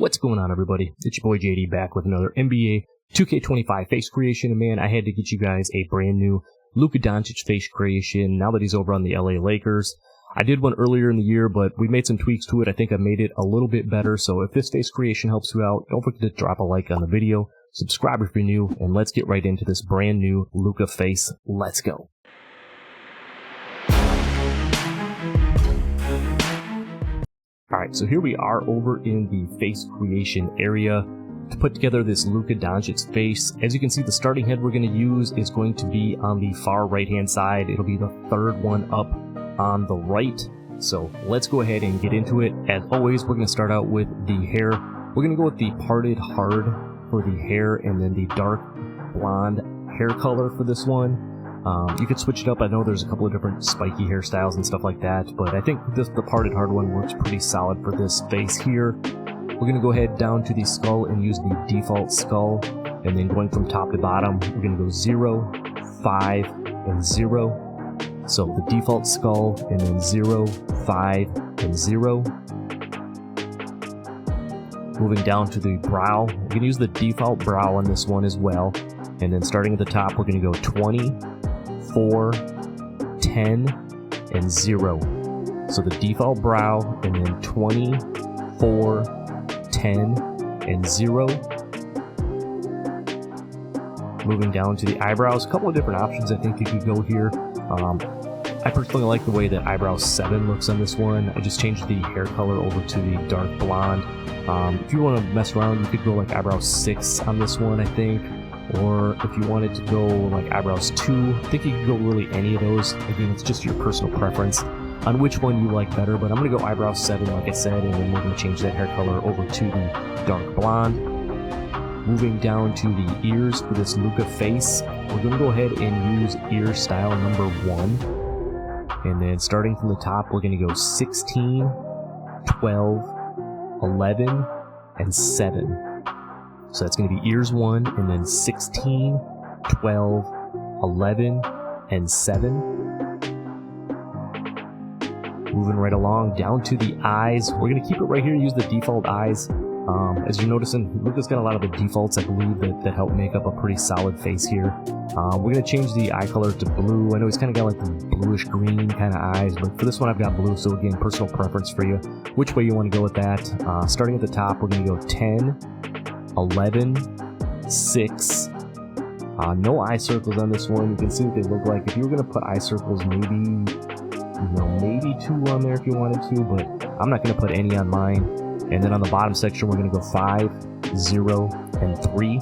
What's going on, everybody? It's your boy JD back with another NBA 2K25 face creation. And man, I had to get you guys a brand new Luka Doncic face creation now that he's over on the LA Lakers. I did one earlier in the year, but we made some tweaks to it. I think I made it a little bit better. So if this face creation helps you out, don't forget to drop a like on the video, subscribe if you're new, and let's get right into this brand new Luka face. Let's go. Alright, so here we are over in the face creation area to put together this Luka Doncic face. As you can see, the starting head we're going to use is going to be on the far right hand side. It'll be the third one up on the right. So let's go ahead and get into it. As always, we're going to start out with the hair. We're going to go with the parted hard for the hair and then the dark blonde hair color for this one. You could switch it up. I know there's a couple of different spiky hairstyles and stuff like that, but I think the parted hard one works pretty solid for this face here. We're going to go ahead down to the skull and use the default skull, and then going from top to bottom, we're going to go 0, 5, and 0. So the default skull, and then 0, 5, and 0. Moving down to the brow, we're going to use the default brow on this one as well, and then starting at the top, we're going to go 20, 4, 10, and 0. So the default brow, and then 20, 4, 10, and 0. Moving down to the eyebrows, a couple of different options I think you could go here. I personally like the way that eyebrow 7 looks on this one. I just changed the hair color over to the dark blonde. If you want to mess around, you could go like eyebrow 6 on this one, I think. Or if you wanted to go like eyebrows 2, I think you could go really any of those. Again, it's just your personal preference on which one you like better, but I'm going to go eyebrow 7 like I said, and then we're going to change that hair color over to the dark blonde. Moving down to the ears for this Luka face, we're going to go ahead and use ear style number 1. And then starting from the top, we're going to go 16, 12, 11, and 7. So that's going to be ears 1, and then 16, 12, 11, and 7. Moving right along down to the eyes. We're going to keep it right here, use the default eyes. As you're noticing, Luka's got a lot of the defaults, I believe, that help make up a pretty solid face here. We're going to change the eye color to blue. I know he's kind of got like the bluish green kind of eyes, but for this one I've got blue, so again, personal preference for you, which way you want to go with that. Starting at the top, we're going to go 10, 11, 6. No eye circles on this one. You can see what they look like. If you were going to put eye circles, maybe 2 on there if you wanted to, but I'm not going to put any on mine. And then on the bottom section, we're going to go 5, 0, and 3.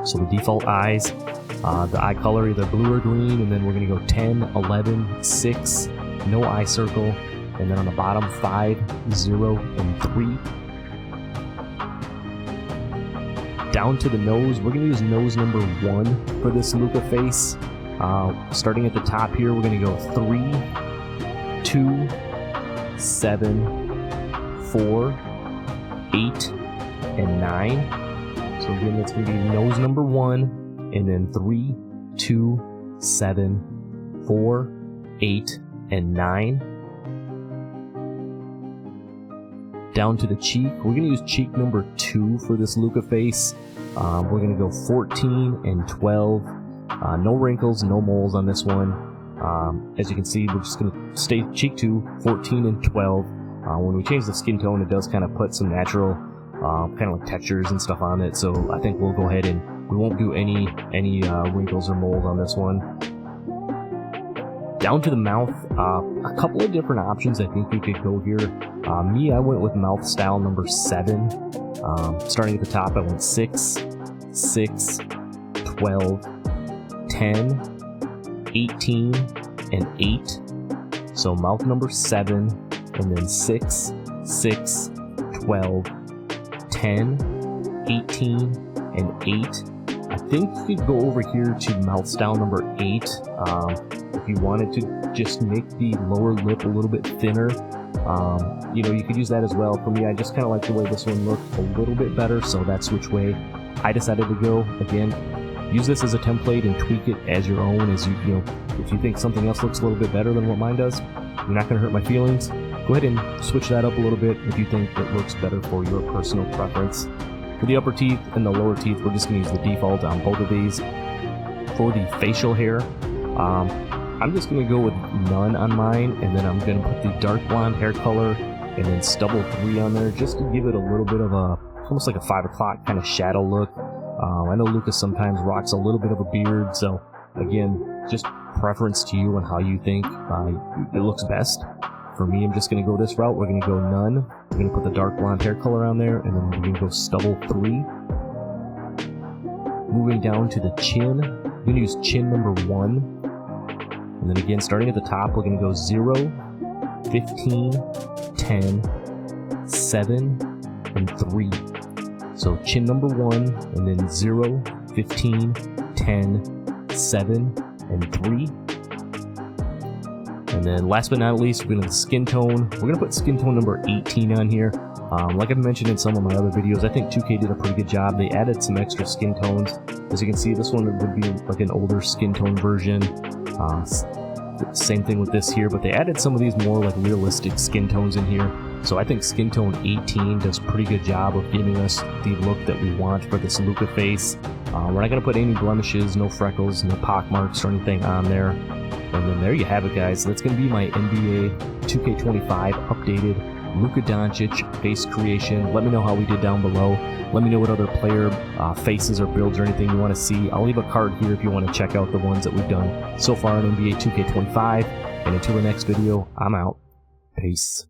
So the default eyes, the eye color either blue or green, and then we're going to go 10, 11, 6, no eye circle, and then on the bottom 5, 0, and 3. Down to the nose, we're going to use nose number 1 for this Luka face. Starting at the top here, we're going to go 3, 2, 7, 4, 8, and 9. So again, that's going to be nose number 1, and then 3, 2, 7, 4, 8, and 9. Down to the cheek, we're going to use cheek number 2 for this Luka face. We're going to go 14 and 12. No wrinkles, no moles on this one. As you can see, we're just going to stay cheek 2, 14 and 12. When we change the skin tone, it does kind of put some natural kind of like textures and stuff on it. So I think we'll go ahead and we won't do any wrinkles or moles on this one. Down to the mouth, a couple of different options I think we could go here. I went with mouth style number 7. Starting at the top, I went 6, 6, 12, 10, 18, and 8. So mouth number 7, and then 6, 6, 12, 10, 18, and 8. I think you could go over here to mouth style number 8 if you wanted to just make the lower lip a little bit thinner. You could use that as well. For me, I just kind of like the way this one looked a little bit better, so that's which way I decided to go. Again, use this as a template and tweak it as your own. If you think something else looks a little bit better than what mine does, you're not going to hurt my feelings. go ahead and switch that up a little bit if you think it looks better for your personal preference. For the upper teeth and the lower teeth, we're just going to use the default on both of these. For the facial hair, I'm just going to go with none on mine, and then I'm going to put the dark blonde hair color and then stubble 3 on there just to give it a little bit of a, almost like a 5 o'clock kind of shadow look. I know Luka sometimes rocks a little bit of a beard, so again, just preference to you on how you think it looks best. For me, I'm just going to go this route. We're going to go none. We're going to put the dark blonde hair color on there, and then we're going to go stubble 3. Moving down to the chin, we're going to use chin number 1. And then again, starting at the top, we're going to go 0, 15, 10, 7, and 3. So chin number 1, and then 0, 15, 10, 7, and 3. And then last but not least, we're going to the skin tone. We're going to put skin tone number 18 on here. Like I've mentioned in some of my other videos, I think 2K did a pretty good job. They added some extra skin tones. As you can see, this one would be like an older skin tone version. Same thing with this here, but they added some of these more like realistic skin tones in here. So I think skin tone 18 does a pretty good job of giving us the look that we want for this Luka face. We're not going to put any blemishes, no freckles, no pock marks or anything on there. And then there you have it, guys. That's going to be my NBA 2K25 updated Luka Doncic face creation. Let me know how we did down below. Let me know what other player faces or builds or anything you want to see. I'll leave a card here if you want to check out the ones that we've done so far in NBA 2K25. And until the next video, I'm out. Peace.